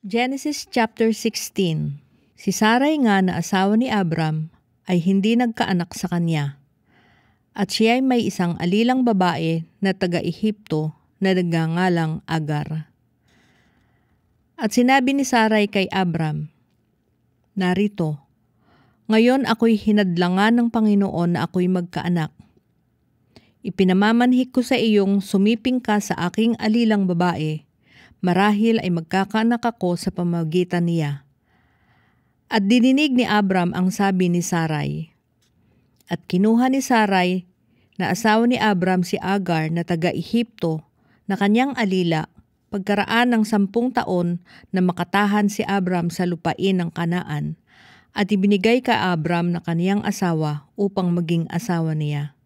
Genesis chapter 16. Si Sarai nga na asawa ni Abram ay hindi nagkaanak sa kanya. At siya ay may isang alilang babae na taga-Ehipto na nagngangalang Agar. At sinabi ni Sarai kay Abram, "Narito, ngayon ako'y hinadlangan ng Panginoon na ako'y magkaanak. Ipinamamanhik ko sa iyong sumiping ka sa aking alilang babae, marahil ay magkakaanak ako sa pamamagitan niya." At dininig ni Abram ang sabi ni Sarai. At kinuha ni Sarai na asawa ni Abram si Agar na taga-Ehipto na kanyang alila pagkaraan ng 10 taon na makatahan si Abram sa lupain ng Kanaan, at ibinigay kay Abram na kaniyang asawa upang maging asawa niya.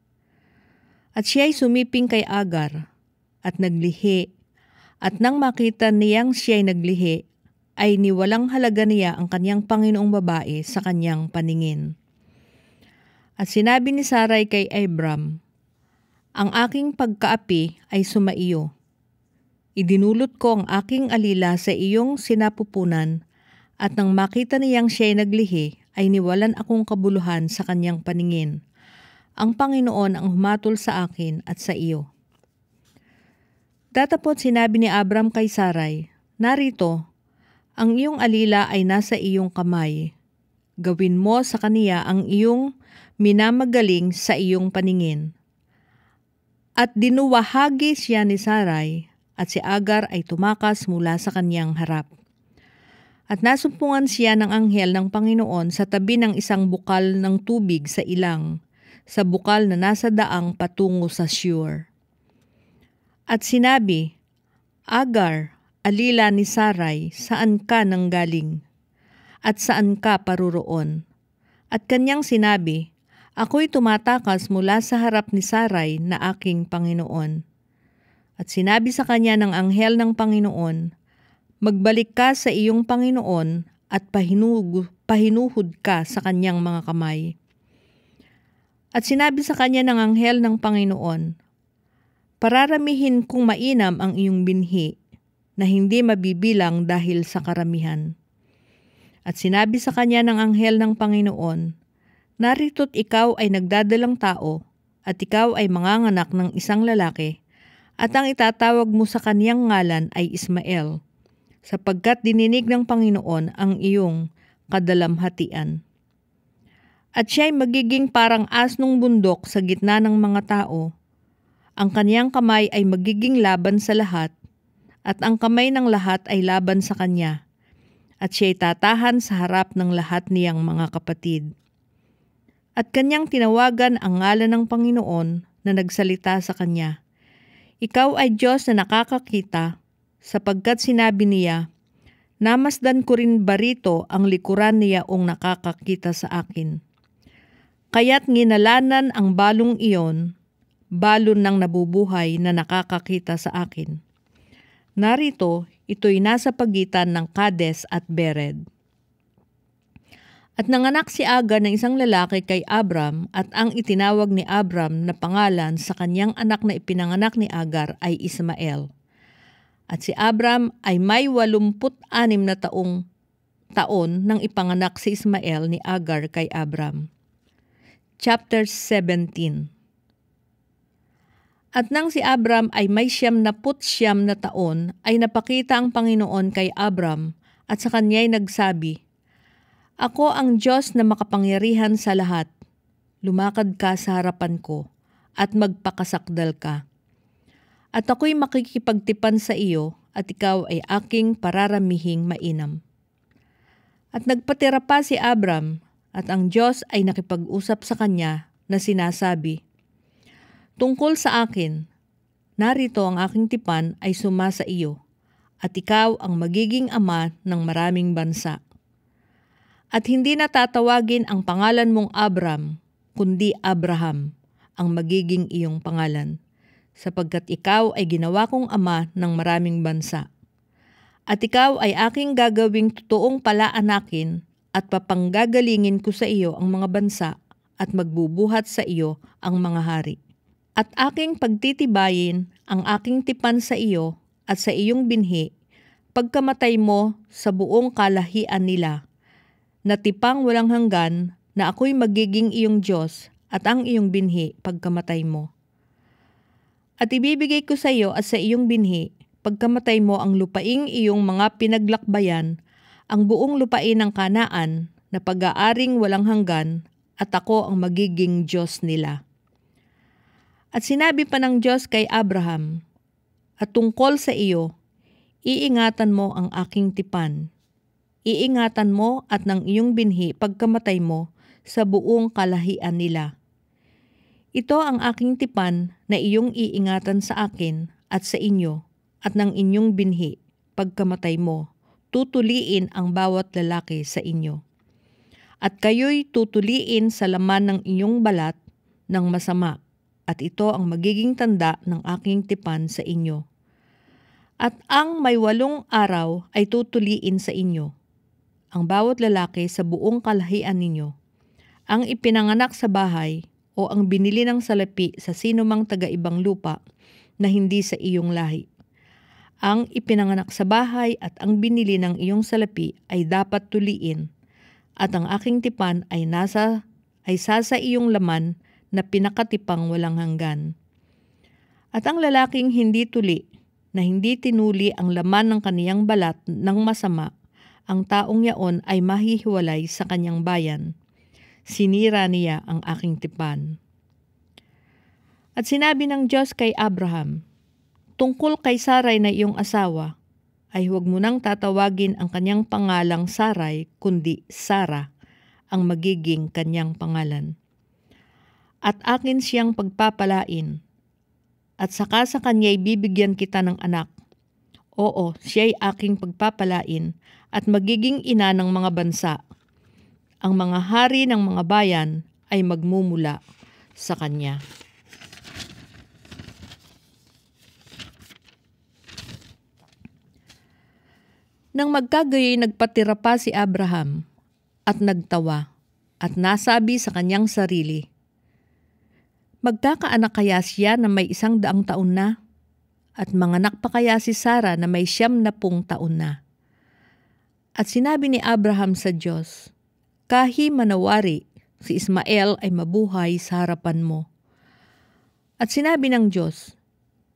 At siya ay sumiping kay Agar at naglihi, at nang makita niyang siya ay naglihi, ay niwalang halaga niya ang kanyang Panginoong babae sa kanyang paningin. At sinabi ni Sarai kay Abram, "Ang aking pagkaapi ay sumaiyo. Idinulot ko ang aking alila sa iyong sinapupunan, at nang makita niyang siya ay naglihi, ay niwalan akong kabuluhan sa kanyang paningin. Ang Panginoon ang humatol sa akin at sa iyo." Datapot sinabi ni Abram kay Sarai, "Narito, ang iyong alila ay nasa iyong kamay. Gawin mo sa kaniya ang iyong minamagaling sa iyong paningin." At dinuwahagi siya ni Sarai, at si Agar ay tumakas mula sa kanyang harap. At nasumpungan siya ng anghel ng Panginoon sa tabi ng isang bukal ng tubig sa ilang, sa bukal na nasa daang patungo sa Shur. At sinabi, "Agar, alila ni Sarai, saan ka nanggaling? At saan ka paroroon?" At kanyang sinabi, "Ako'y tumatakas mula sa harap ni Sarai na aking Panginoon." At sinabi sa kanya ng anghel ng Panginoon, "Magbalik ka sa iyong Panginoon at pahinuhod ka sa kanyang mga kamay." At sinabi sa kanya ng anghel ng Panginoon, "Pararamihin kung mainam ang iyong binhi, na hindi mabibilang dahil sa karamihan." At sinabi sa kanya ng anghel ng Panginoon, "Narito't ikaw ay nagdadalang tao, at ikaw ay manganganak ng isang lalaki, at ang itatawag mo sa kaniyang ngalan ay Ismael, sapagkat dininig ng Panginoon ang iyong kadalamhatian. At siya ay magiging parang asnong bundok sa gitna ng mga tao. Ang kaniyang kamay ay magiging laban sa lahat, at ang kamay ng lahat ay laban sa kanya, at siya ay tatahan sa harap ng lahat niyang mga kapatid." At kanyang tinawagan ang ngalan ng Panginoon na nagsalita sa kanya, "Ikaw ay Diyos na nakakakita," sapagkat sinabi niya, "Namasdan ko rin ba rito ang likuran niya nakakakita sa akin." Kaya't nginalanan ang balong iyon, balon ng nabubuhay na nakakakita sa akin. Narito, ito'y nasa pagitan ng Kades at Bered. At nanganak si Agar ng isang lalaki kay Abram, at ang itinawag ni Abram na pangalan sa kanyang anak na ipinanganak ni Agar ay Ismael. At si Abram ay may 86 na taon nang ipanganak si Ismael ni Agar kay Abram. Chapter 17. At nang si Abram ay may 99 na taon, ay napakita ang Panginoon kay Abram, at sa kanya'y nagsabi, "Ako ang Diyos na makapangyarihan sa lahat. Lumakad ka sa harapan ko, at magpakasakdal ka. At ako'y makikipagtipan sa iyo, at ikaw ay aking pararamihing mainam." At nagpatira pa si Abram, at ang Diyos ay nakipag-usap sa kanya na sinasabi, "Tungkol sa akin, narito ang aking tipan ay sumasa iyo, at ikaw ang magiging ama ng maraming bansa. At hindi natatawagin ang pangalan mong Abram, kundi Abraham ang magiging iyong pangalan, sapagkat ikaw ay ginawa kong ama ng maraming bansa. At ikaw ay aking gagawing totoong palaanakin, at papanggagalingin ko sa iyo ang mga bansa, at magbubuhat sa iyo ang mga hari. At aking pagtitibayin ang aking tipan sa iyo at sa iyong binhi pagkamatay mo sa buong kalahian nila, na tipang walang hanggan na ako'y magiging iyong Diyos at ang iyong binhi pagkamatay mo. At ibibigay ko sa iyo at sa iyong binhi, pagkamatay mo ang lupaing iyong mga pinaglakbayan, ang buong lupain ng Kanaan na pag-aaring walang hanggan, at ako ang magiging Diyos nila. At sinabi pa ng Diyos kay Abraham, at tungkol sa iyo, iingatan mo ang aking tipan. Iingatan mo at ng iyong binhi pagkamatay mo sa buong kalahian nila. Ito ang aking tipan na iyong iingatan sa akin at sa inyo at ng inyong binhi pagkamatay mo. Tutuliin ang bawat lalaki sa inyo. At kayo'y tutuliin sa laman ng inyong balat ng masama, at ito ang magiging tanda ng aking tipan sa inyo. At ang may 8 araw ay tutuliin sa inyo, ang bawat lalaki sa buong kalahian ninyo, ang ipinanganak sa bahay o ang binili ng salapi sa sinumang taga-ibang lupa na hindi sa iyong lahi. Ang ipinanganak sa bahay at ang binili ng iyong salapi ay dapat tuliin, at ang aking tipan ay sa iyong laman na pinakatipang walang hanggan. At ang lalaking hindi tuli, na hindi tinuli ang laman ng kaniyang balat ng masama, ang taong yaon ay mahihiwalay sa kanyang bayan. Sinira niya ang aking tipan. At sinabi ng Diyos kay Abraham, tungkol kay Saray na iyong asawa, ay huwag mo nang tatawagin ang kanyang pangalang Saray, kundi Sara, ang magiging kanyang pangalan. At akin siyang pagpapalain, at saka sa kanya'y bibigyan kita ng anak. Oo, siya'y aking pagpapalain at magiging ina ng mga bansa. Ang mga hari ng mga bayan ay magmumula sa kanya. Nang magkagayoy nagpatira pa si Abraham at nagtawa at nasabi sa kanyang sarili, magkakaanak kaya siya na may 100 taon na? At manganak pa kaya si Sara na may 90 taon na? At sinabi ni Abraham sa Diyos, kahi manawari, si Ismael ay mabuhay sa harapan mo. At sinabi ng Diyos,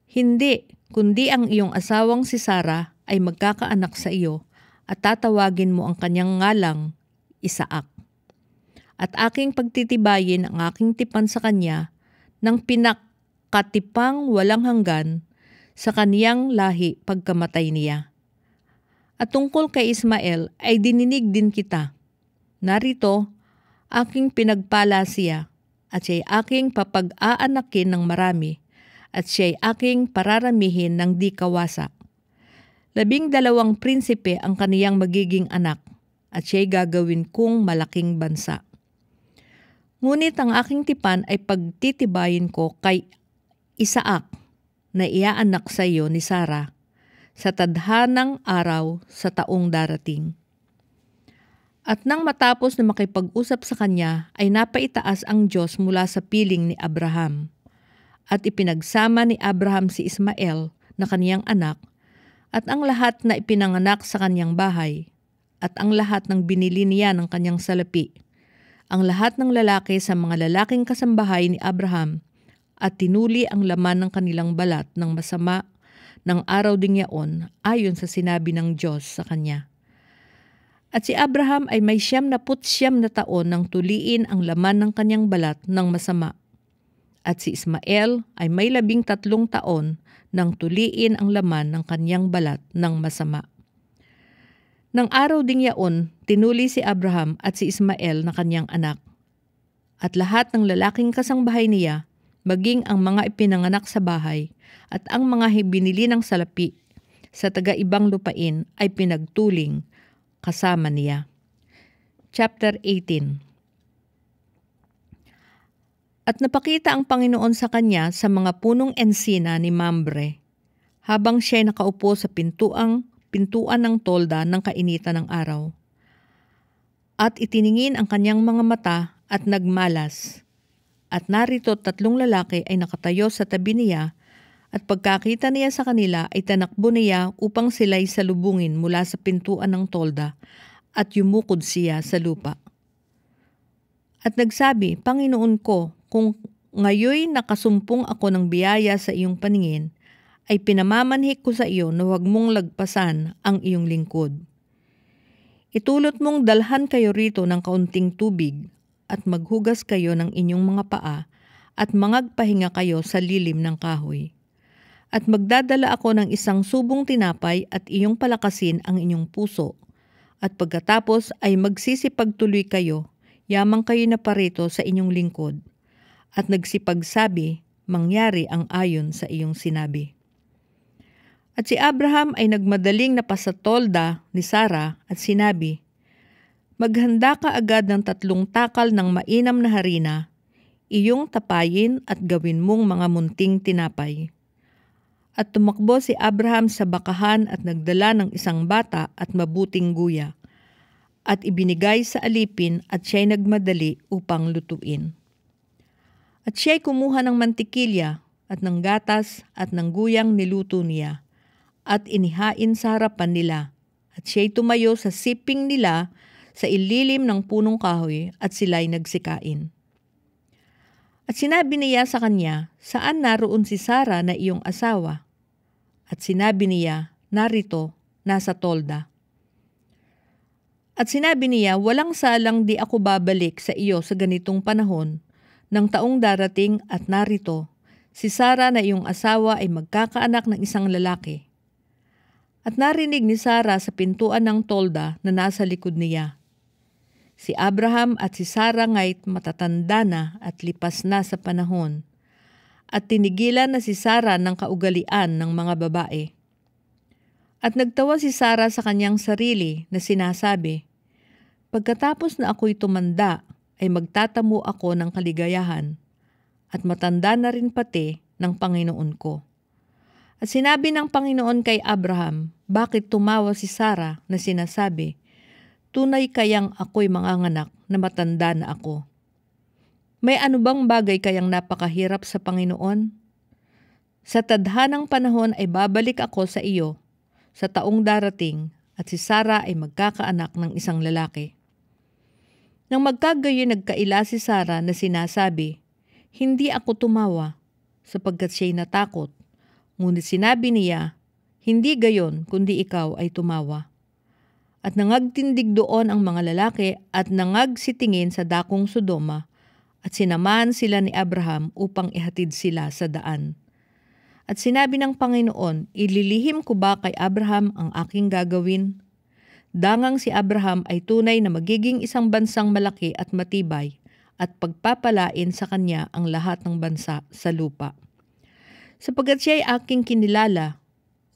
hindi, kundi ang iyong asawang si Sara ay magkakaanak sa iyo at tatawagin mo ang kanyang ngalang Isaac. At aking pagtitibayin ang aking tipan sa kanya ng pinakatipang walang hanggan sa kaniyang lahi pagkamatay niya. At tungkol kay Ismael ay dininig din kita. Narito, aking pinagpala siya, at siya'y aking papag-aanakin ng marami, at siya'y aking pararamihin ng di kawasak. 12 prinsipe ang kaniyang magiging anak, at siya'y gagawin kong malaking bansa. Ngunit ang aking tipan ay pagtitibayin ko kay Isaac, na iaanak sa iyo ni Sara, sa tadhanang araw sa taong darating. At nang matapos na makipag-usap sa kanya, ay napaitaas ang Diyos mula sa piling ni Abraham. At ipinagsama ni Abraham si Ismael na kaniyang anak, at ang lahat na ipinanganak sa kaniyang bahay, at ang lahat ng binili niya ng kaniyang salapi, ang lahat ng lalaki sa mga lalaking kasambahay ni Abraham, at tinuli ang laman ng kanilang balat ng masama ng araw ding yaon ayon sa sinabi ng Diyos sa kanya. At si Abraham ay may 99 na taon nang tuliin ang laman ng kanyang balat ng masama. At si Ismael ay may 13 taon nang tuliin ang laman ng kanyang balat ng masama. Nang araw ding yaon, tinuli si Abraham at si Ismael na kanyang anak. At lahat ng lalaking kasangbahay niya, maging ang mga ipinanganak sa bahay at ang mga binili ng salapi sa taga-ibang lupain ay pinagtuling kasama niya. Chapter 18. At napakita ang Panginoon sa kanya sa mga punong ensina ni Mamre, habang siya'y nakaupo sa pintuan ng tolda ng kainitan ng araw. At itiningin ang kanyang mga mata at nagmalas. At narito 3 lalaki ay nakatayo sa tabi niya At pagkakita niya sa kanila ay tanakbo niya upang sila'y salubungin mula sa pintuan ng tolda at yumukod siya sa lupa. At nagsabi, Panginoon ko, kung ngayoy nakasumpong ako ng biyaya sa iyong paningin, ay pinamamanhik ko sa iyo na huwag mong lagpasan ang iyong lingkod. Itulot mong dalhan kayo rito ng kaunting tubig at maghugas kayo ng inyong mga paa at mangagpahinga kayo sa lilim ng kahoy. At magdadala ako ng isang subong tinapay at iyong palakasin ang inyong puso. At pagkatapos ay magsisipagtuloy kayo, yamang kayo na parito sa inyong lingkod. At nagsipagsabi, mangyari ang ayon sa iyong sinabi. At si Abraham ay nagmadaling napasatolda ni Sarah at sinabi, Maghanda ka agad ng 3 takal ng mainam na harina, iyong tapayin at gawin mong mga munting tinapay. At tumakbo si Abraham sa bakahan at nagdala ng isang bata at mabuting guya, at ibinigay sa alipin at siya'y nagmadali upang lutuin. At siya'y kumuha ng mantikilya at ng gatas at ng guyang niluto niya, at inihain sa harapan nila, at siya'y tumayo sa siping nila sa ililim ng punong kahoy at sila'y nagsikain. At sinabi niya sa kanya, Saan naroon si Sarah na iyong asawa? At sinabi niya, Narito, nasa tolda. At sinabi niya, Walang salang di ako babalik sa iyo sa ganitong panahon, ng taong darating at narito, si Sarah na iyong asawa ay magkakaanak ng isang lalaki. At narinig ni Sarah sa pintuan ng tolda na nasa likod niya. Si Abraham at si Sarah nga'y matatanda na at lipas na sa panahon, at tinigilan na si Sarah ng kaugalian ng mga babae. At nagtawa si Sarah sa kanyang sarili na sinasabi, Pagkatapos na ako'y tumanda, ay magtatamo ako ng kaligayahan, at matanda na rin pati ng Panginoon ko. At sinabi ng Panginoon kay Abraham, Bakit tumawa si Sarah na sinasabi, Tunay kayang ako'y manganganak na matanda na ako? May ano bang bagay kayang napakahirap sa Panginoon? Sa tadhanang panahon ay babalik ako sa iyo, sa taong darating, at si Sarah ay magkakaanak ng isang lalaki. Nang magkagayon nagkaila si Sarah na sinasabi, Hindi ako tumawa, sapagkat siya'y natakot. Ngunit sinabi niya, Hindi gayon, kundi ikaw ay tumawa. At nangagtindig doon ang mga lalaki at nangagsitingin sa dakong Sodoma, at sinamahan sila ni Abraham upang ihatid sila sa daan. At sinabi ng Panginoon, Ililihim ko ba kay Abraham ang aking gagawin? Dangang si Abraham ay tunay na magiging isang bansang malaki at matibay, at pagpapalain sa kanya ang lahat ng bansa sa lupa. Sapagkat siya ay aking kinilala,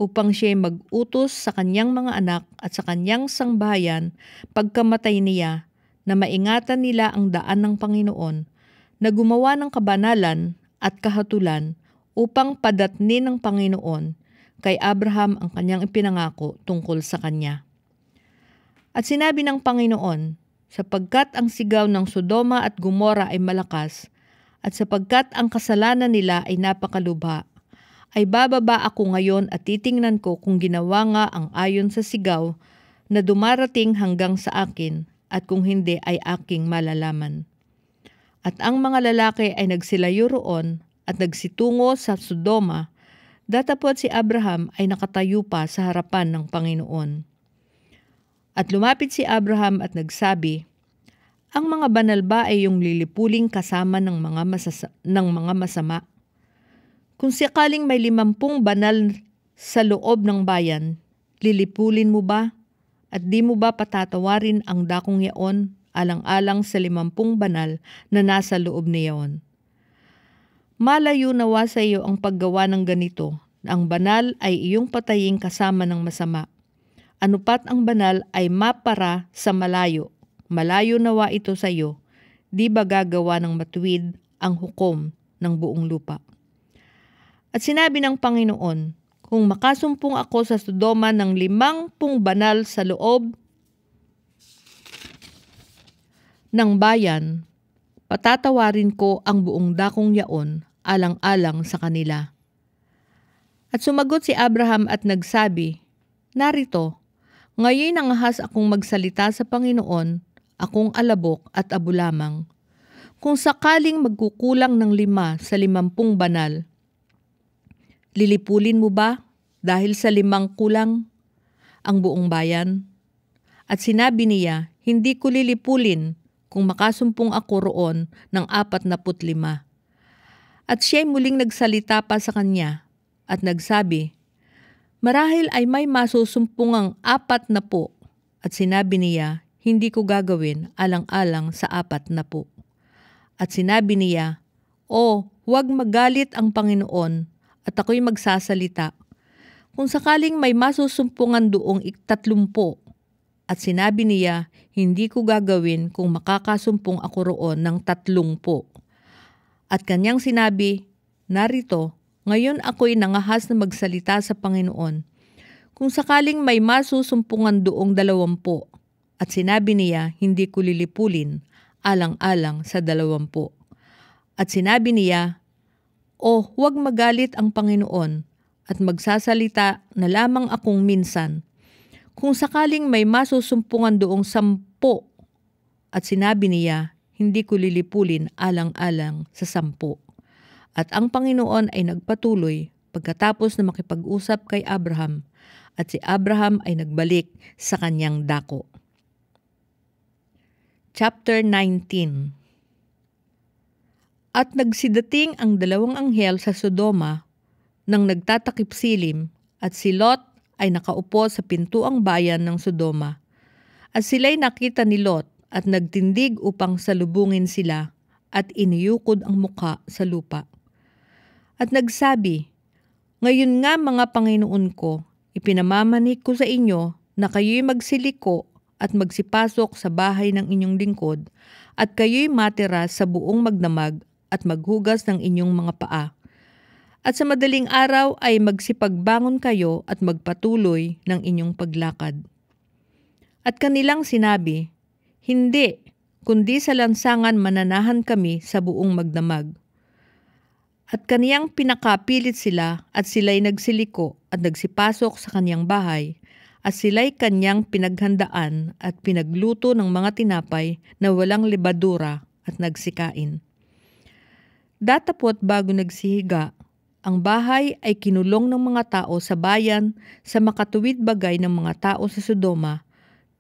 upang siya ay mag-utos sa kanyang mga anak at sa kanyang sangbahayan pagkamatay niya, na maingatan nila ang daan ng Panginoon, na gumawa ng kabanalan at kahatulan upang padatnin ng Panginoon kay Abraham ang kanyang ipinangako tungkol sa kanya. At sinabi ng Panginoon, sapagkat ang sigaw ng Sodoma at Gomora ay malakas, at sapagkat ang kasalanan nila ay napakalubha, ay bababa ako ngayon at titingnan ko kung ginawa nga ang ayon sa sigaw na dumarating hanggang sa akin, at kung hindi ay aking malalaman. At ang mga lalaki ay nagsilayo roon at nagsitungo sa Sodoma, datapot si Abraham ay nakatayo pa sa harapan ng Panginoon. At lumapit si Abraham at nagsabi, Ang mga banal ba ay yung lilipuling kasama ng mga masama? Kung sakaling may 50 banal sa loob ng bayan, lilipulin mo ba? At di mo ba patatawarin ang dakong yaon alang-alang sa 50 banal na nasa loob niyaon? Malayo nawa sa iyo ang paggawa ng ganito, na ang banal ay iyong patayin kasama ng masama. Anupat ang banal ay mapara sa malayo. Malayo nawa ito sa iyo, di ba gagawa ng matuwid ang hukom ng buong lupa? At sinabi ng Panginoon, kung makasumpong ako sa Sodoma ng 50 banal sa loob ng bayan, patatawarin ko ang buong dakong yaon alang-alang sa kanila. At sumagot si Abraham at nagsabi, "Narito, ngayon nangahas akong magsalita sa Panginoon, akong alabok at abo lamang. Kung sakaling magkukulang ng 5 sa 50 banal, lilipulin mo ba dahil sa 5 kulang ang buong bayan?" At sinabi niya, "Hindi ko lilipulin kung makasumpong ako roon ng 45. At siya'y muling nagsalita pa sa kanya at nagsabi, "Marahil ay may masusumpungang 40." At sinabi niya, "Hindi ko gagawin alang-alang sa 40." At sinabi niya, "O, huwag magalit ang Panginoon at ako'y magsasalita. Kung sakaling may masusumpungan doong 30." At sinabi niya, "Hindi ko gagawin kung makakasumpong ako roon ng 30." At kanyang sinabi, "Narito, ngayon ako'y nangahas na magsalita sa Panginoon. Kung sakaling may masusumpungan doong 20." At sinabi niya, "Hindi ko lilipulin alang-alang sa 20." At sinabi niya, "O, huwag magalit ang Panginoon at magsasalita na lamang akong minsan. Kung sakaling may masusumpungan doong 10." At sinabi niya, "Hindi ko lilipulin alang-alang sa 10." At ang Panginoon ay nagpatuloy pagkatapos na makipag-usap kay Abraham, at si Abraham ay nagbalik sa kanyang dako. Chapter 19. At nagsidating ang 2 anghel sa Sodoma nang nagtatakip silim, at si Lot ay nakaupo sa pintuang bayan ng Sodoma. At sila'y nakita ni Lot at nagtindig upang salubungin sila, at iniyukod ang mukha sa lupa. At nagsabi, "Ngayon nga mga Panginoon ko, ipinamamanik ko sa inyo na kayo'y magsiliko at magsipasok sa bahay ng inyong lingkod, at kayo'y matira sa buong magdamag at maghugas ng inyong mga paa. At sa madaling araw ay magsipagbangon kayo at magpatuloy ng inyong paglakad." At kanilang sinabi, "Hindi, kundi sa lansangan mananahan kami sa buong magdamag." At kaniyang pinakapilit sila, at sila'y nagsiliko at nagsipasok sa kaniyang bahay, at sila'y kanyang pinaghandaan at pinagluto ng mga tinapay na walang lebadura at nagsikain. Datapot bago nagsihiga, ang bahay ay kinulong ng mga tao sa bayan sa makatuwid bagay ng mga tao sa Sodoma,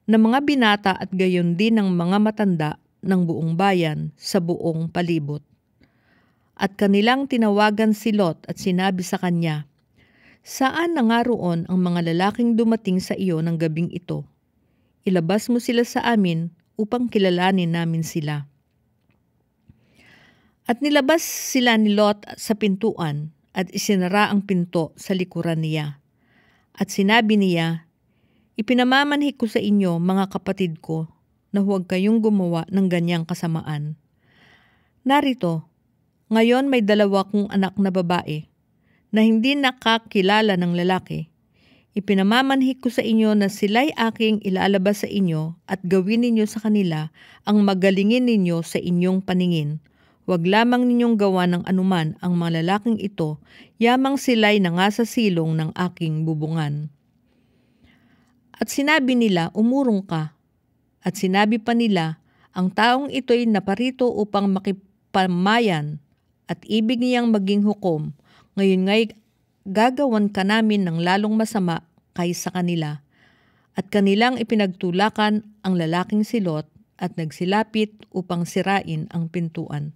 na mga binata at gayon din ng mga matanda ng buong bayan sa buong palibot. At kanilang tinawagan si Lot at sinabi sa kanya, "Saan na nga roon ang mga lalaking dumating sa iyo ng gabing ito? Ilabas mo sila sa amin upang kilalanin namin sila." At nilabas sila ni Lot sa pintuan at isinara ang pinto sa likuran niya. At sinabi niya, "Ipinamamanhik ko sa inyo, mga kapatid ko, na huwag kayong gumawa ng ganyang kasamaan. Narito, ngayon may 2 kong anak na babae na hindi nakakilala ng lalaki. Ipinamamanhik ko sa inyo na sila'y aking ilalabas sa inyo at gawin ninyo sa kanila ang magalingin ninyo sa inyong paningin. Huwag lamang ninyong gawa ng anuman ang mga lalaking ito, yamang sila'y nangasa silong ng aking bubungan." At sinabi nila, "Umurong ka." At sinabi pa nila, "Ang taong ito'y naparito upang makipamayan at ibig niyang maging hukom. Ngayon nga'y gagawan ka namin ng lalong masama kaysa kanila." At kanilang ipinagtulakan ang lalaking si Lot at nagsilapit upang sirain ang pintuan.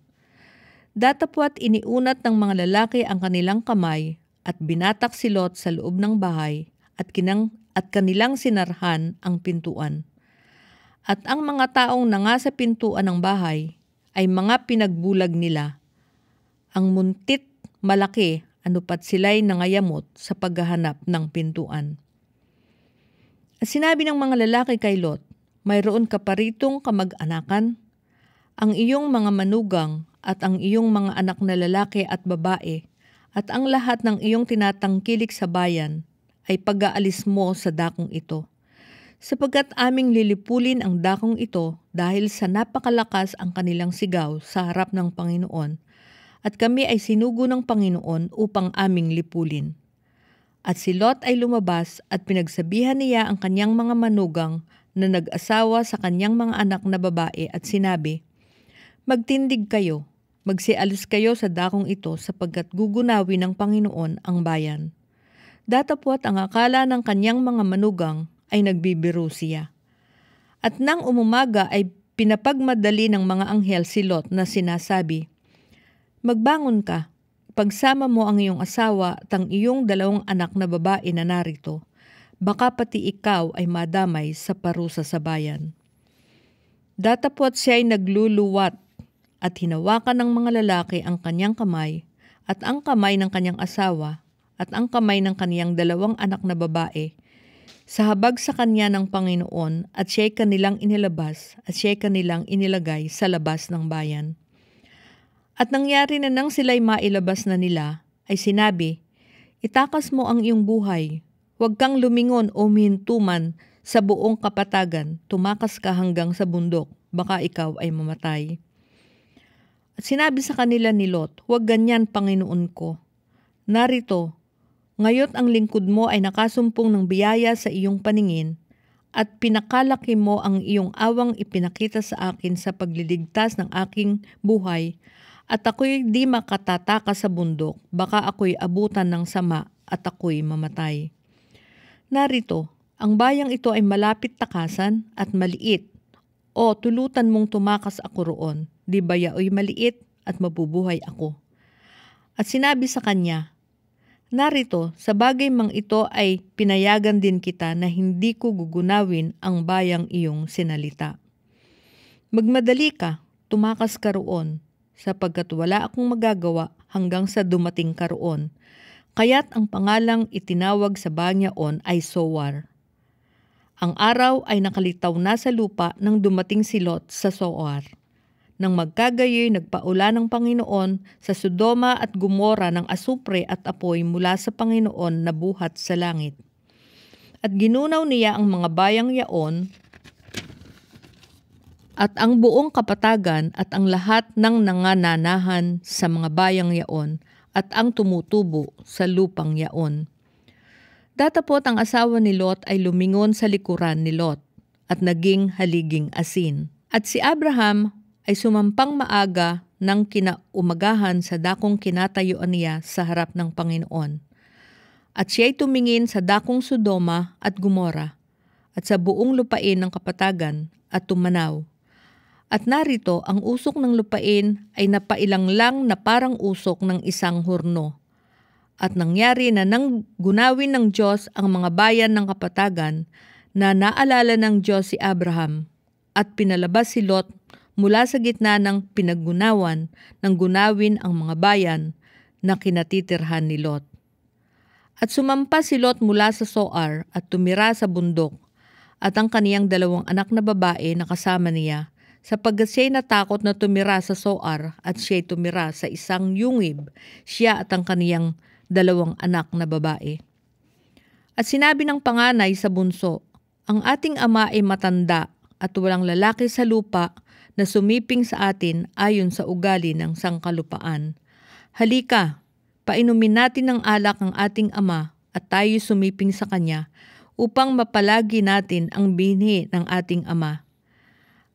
Datapwat iniunat ng mga lalaki ang kanilang kamay at binatak si Lot sa loob ng bahay at kanilang sinarhan ang pintuan. At ang mga taong nangasa pintuan ng bahay ay mga pinagbulag nila. Ang muntit malaki, anupat sila'y nangayamot sa paghahanap ng pintuan. At sinabi ng mga lalaki kay Lot, "Mayroon ka pa ritong kamag-anakan? Ang iyong mga manugang at ang iyong mga anak na lalaki at babae at ang lahat ng iyong tinatangkilik sa bayan ay pag-aalis mo sa dakong ito. Sapagkat aming lilipulin ang dakong ito dahil sa napakalakas ang kanilang sigaw sa harap ng Panginoon, at kami ay sinugo ng Panginoon upang aming lipulin." At si Lot ay lumabas at pinagsabihan niya ang kanyang mga manugang na nag-asawa sa kanyang mga anak na babae at sinabi, "Magtindig kayo, magsialis kayo sa dakong ito sapagkat gugunawin ng Panginoon ang bayan." Datapwat ang akala ng kanyang mga manugang ay nagbibiro siya. At nang umumaga ay pinapagmadali ng mga anghel si Lot na sinasabi, "Magbangon ka, pagsama mo ang iyong asawa at ang iyong 2 anak na babae na narito. Baka pati ikaw ay madamay sa parusa sa bayan." Datapwat siya ay nagluluwat at hinawakan ng mga lalaki ang kanyang kamay at ang kamay ng kanyang asawa at ang kamay ng kaniyang 2 anak na babae sa habag sa kanya ng Panginoon at siya'y kanilang inilabas at siya'y kanilang inilagay sa labas ng bayan. At nangyari na nang sila'y mailabas na nila, ay sinabi, "Itakas mo ang iyong buhay. Huwag kang lumingon o mihintuman sa buong kapatagan. Tumakas ka hanggang sa bundok. Baka ikaw ay mamatay." At sinabi sa kanila ni Lot, "Huwag ganyan, Panginoon ko. Narito, ngayon ang lingkod mo ay nakasumpong ng biyaya sa iyong paningin at pinakalaki mo ang iyong awang ipinakita sa akin sa pagliligtas ng aking buhay at ako'y di makatataka sa bundok, baka ako'y abutan ng sama at ako'y mamatay. Narito, ang bayang ito ay malapit takasan at maliit, o tulutan mong tumakas ako roon, di ba yaoy maliit at mabubuhay ako." At sinabi sa kanya, "Narito, sa bagay mang ito ay pinayagan din kita na hindi ko gugunawin ang bayang iyong sinalita. Magmadali ka, tumakas ka roon, sapagkat wala akong magagawa hanggang sa dumating ka roon." Kaya't ang pangalang itinawag sa banyaon ay Zoar. Ang araw ay nakalitaw na sa lupa nang dumating si Lot sa Zoar. Nang magkagayoy, nagpaula ng Panginoon sa Sodoma at Gomora ng asupre at apoy mula sa Panginoon na buhat sa langit. At ginunaw niya ang mga bayang yaon at ang buong kapatagan at ang lahat ng nangananahan sa mga bayang yaon at ang tumutubo sa lupang yaon. Datapot ang asawa ni Lot ay lumingon sa likuran ni Lot at naging haliging asin. At si Abraham ay sumampang maaga ng kinaumagahan sa dakong kinatayuan niya sa harap ng Panginoon. At siya'y tumingin sa dakong Sodoma at Gomora at sa buong lupain ng kapatagan at tumanaw. At narito, ang usok ng lupain ay napailang lang na parang usok ng isang hurno. At nangyari na nang gunawin ng Diyos ang mga bayan ng kapatagan na naalala ng Diyos si Abraham at pinalabas si Lot mula sa gitna ng pinaggunawan ng gunawin ang mga bayan na kinatitirhan ni Lot. At sumampa si Lot mula sa Zoar at tumira sa bundok at ang kaniyang 2 anak na babae na kasama niya, sapagkat siya'y natakot na tumira sa Zoar at siya'y tumira sa isang yungib, siya at ang kaniyang 2 anak na babae. At sinabi ng panganay sa bunso, "Ang ating ama ay matanda at walang lalaki sa lupa na sumiping sa atin ayon sa ugali ng sangkalupaan. Halika, painumin natin ng alak ang ating ama at tayo sumiping sa kanya upang mapalagi natin ang binhi ng ating ama."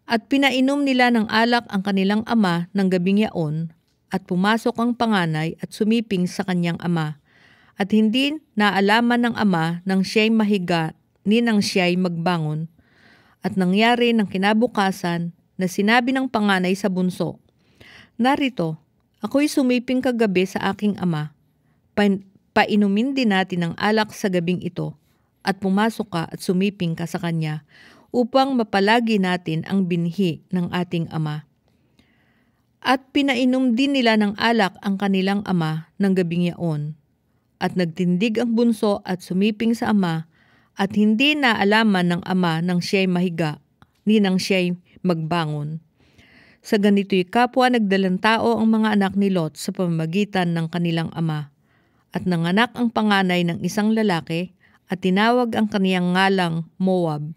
At pinainom nila ng alak ang kanilang ama ng gabing yaon, at pumasok ang panganay at sumiping sa kanyang ama. At hindi naalaman ng ama nang siya'y mahiga ni nang siya'y magbangon. At nangyari ng kinabukasan na sinabi ng panganay sa bunso, "Narito, ako'y sumiping kagabi sa aking ama. Painumin din natin ng alak sa gabing ito, at pumasok ka at sumiping ka sa kanya, upang mapalagi natin ang binhi ng ating ama." At pinainom din nila ng alak ang kanilang ama ng gabing yaon. At nagtindig ang bunso at sumiping sa ama, at hindi naalaman ng ama nang siya'y mahiga, ni nang siya'y magbangon. Sa ganito'y kapwa nagdalang tao ang mga anak ni Lot sa pamamagitan ng kanilang ama. At nanganak ang panganay ng isang lalaki, at tinawag ang kaniyang ngalang Moab,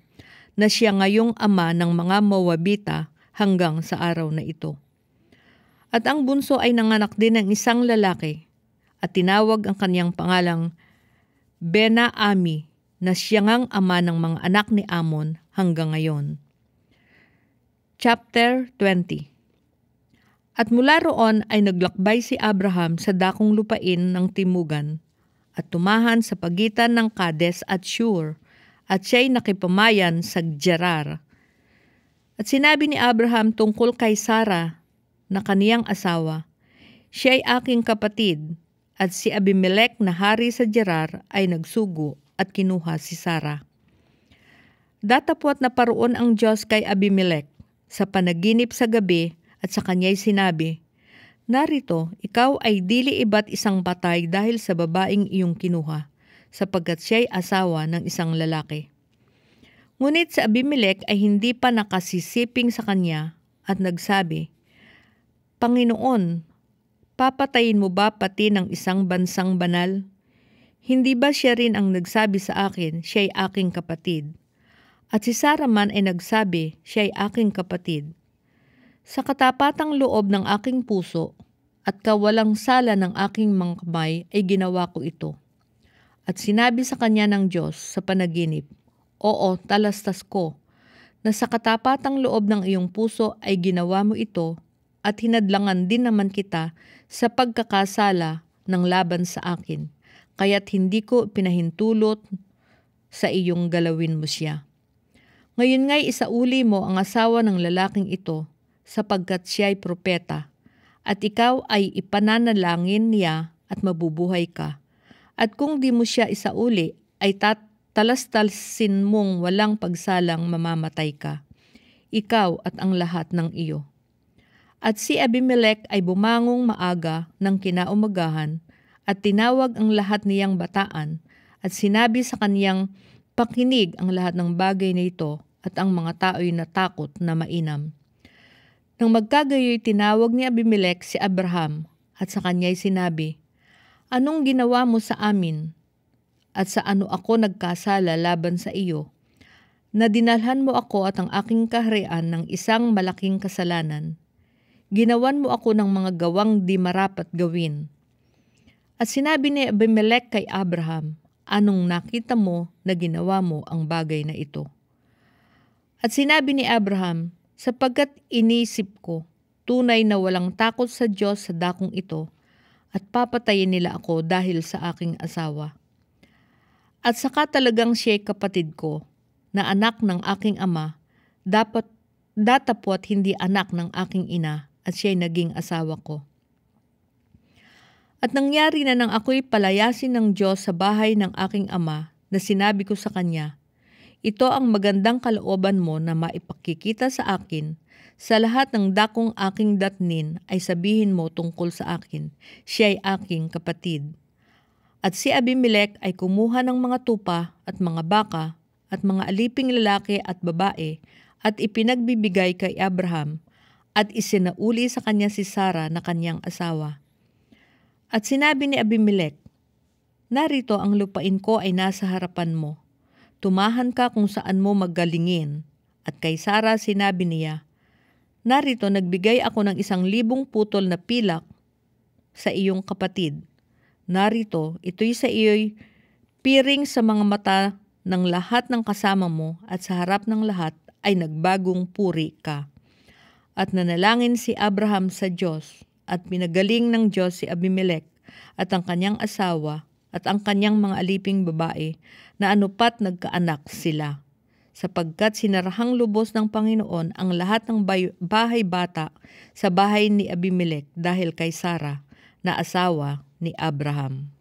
na siya ngayong ama ng mga Moabita hanggang sa araw na ito. At ang bunso ay nanganak din ng isang lalaki, at tinawag ang kaniyang pangalang Ben-Naami na siya ngang ama ng mga anak ni Amon hanggang ngayon. Chapter 20. At mula roon ay naglakbay si Abraham sa dakong lupain ng timugan at tumahan sa pagitan ng Kades at Shur, at siya'y nakipamayan sa Gerar. At sinabi ni Abraham tungkol kay Sara na kaniyang asawa, "Siya'y aking kapatid," at si Abimelech na hari sa Gerar ay nagsugo at kinuha si Sara. Datapwat na paroon ang Diyos kay Abimelech sa panaginip sa gabi at sa kanya'y sinabi, "Narito, ikaw ay dili iba't isang patay dahil sa babaeng iyong kinuha, sapagkat siya'y asawa ng isang lalaki." Ngunit si Abimelech ay hindi pa nakasisiping sa kanya at nagsabi, "Panginoon, papatayin mo ba pati ng isang bansang banal? Hindi ba siya rin ang nagsabi sa akin, siya'y aking kapatid? At si Sara man ay nagsabi, siya'y aking kapatid. Sa katapatang loob ng aking puso at kawalang sala ng aking mga kamay ay ginawa ko ito." At sinabi sa kanya ng Diyos sa panaginip, "Oo, talastas ko, na sa katapatang loob ng iyong puso ay ginawa mo ito at hinadlangan din naman kita sa pagkakasala ng laban sa akin, kaya't hindi ko pinahintulot sa iyong galawin mo siya. Ngayon nga'y isauli mo ang asawa ng lalaking ito, sapagkat siya'y propeta, at ikaw ay ipananalangin niya at mabubuhay ka. At kung di mo siya isauli, ay talastalsin mong walang pagsalang mamamatay ka, ikaw at ang lahat ng iyo." At si Abimelech ay bumangong maaga ng kinaumagahan at tinawag ang lahat niyang bataan at sinabi sa kaniyang pakinig ang lahat ng bagay na ito, at ang mga tao'y natakot na mainam. Nang magkagayoy tinawag ni Abimelech si Abraham at sa kanya'y sinabi, "Anong ginawa mo sa amin? At sa ano ako nagkasala laban sa iyo, na dinalhan mo ako at ang aking kaharian ng isang malaking kasalanan? Ginawan mo ako ng mga gawang di marapat gawin." At sinabi ni Abimelech kay Abraham, "Anong nakita mo na ginawa mo ang bagay na ito?" At sinabi ni Abraham, "Sapagkat inisip ko, tunay na walang takot sa Diyos sa dakong ito, at papatayin nila ako dahil sa aking asawa. At saka talagang siya'y kapatid ko, na anak ng aking ama, datapwat hindi anak ng aking ina, at siya'y naging asawa ko. At nangyari na nang ako'y palayasin ng Diyos sa bahay ng aking ama, na sinabi ko sa kanya, 'Ito ang magandang kalooban mo na maipakikita sa akin. Sa lahat ng dakong aking datnin ay sabihin mo tungkol sa akin, siya'y aking kapatid.' At si Abimelech ay kumuha ng mga tupa at mga baka at mga aliping lalaki at babae at ipinagbibigay kay Abraham at isinauli sa kanya si Sara na kanyang asawa. At sinabi ni Abimelech, 'Narito ang lupain ko ay nasa harapan mo. Tumahan ka kung saan mo maggalingin.' At kay Sara sinabi niya, 'Narito nagbigay ako ng 1,000 putol na pilak sa iyong kapatid. Narito, ito'y sa iyo'y piring sa mga mata ng lahat ng kasama mo, at sa harap ng lahat ay nagbagong puri ka.' At nanalangin si Abraham sa Diyos, at pinagaling ng Diyos si Abimelech at ang kanyang asawa at ang kanyang mga aliping babae, na anupat nagkaanak sila, sapagkat sinarahang lubos ng Panginoon ang lahat ng bahay bata sa bahay ni Abimelech dahil kay Sara na asawa ni Abraham.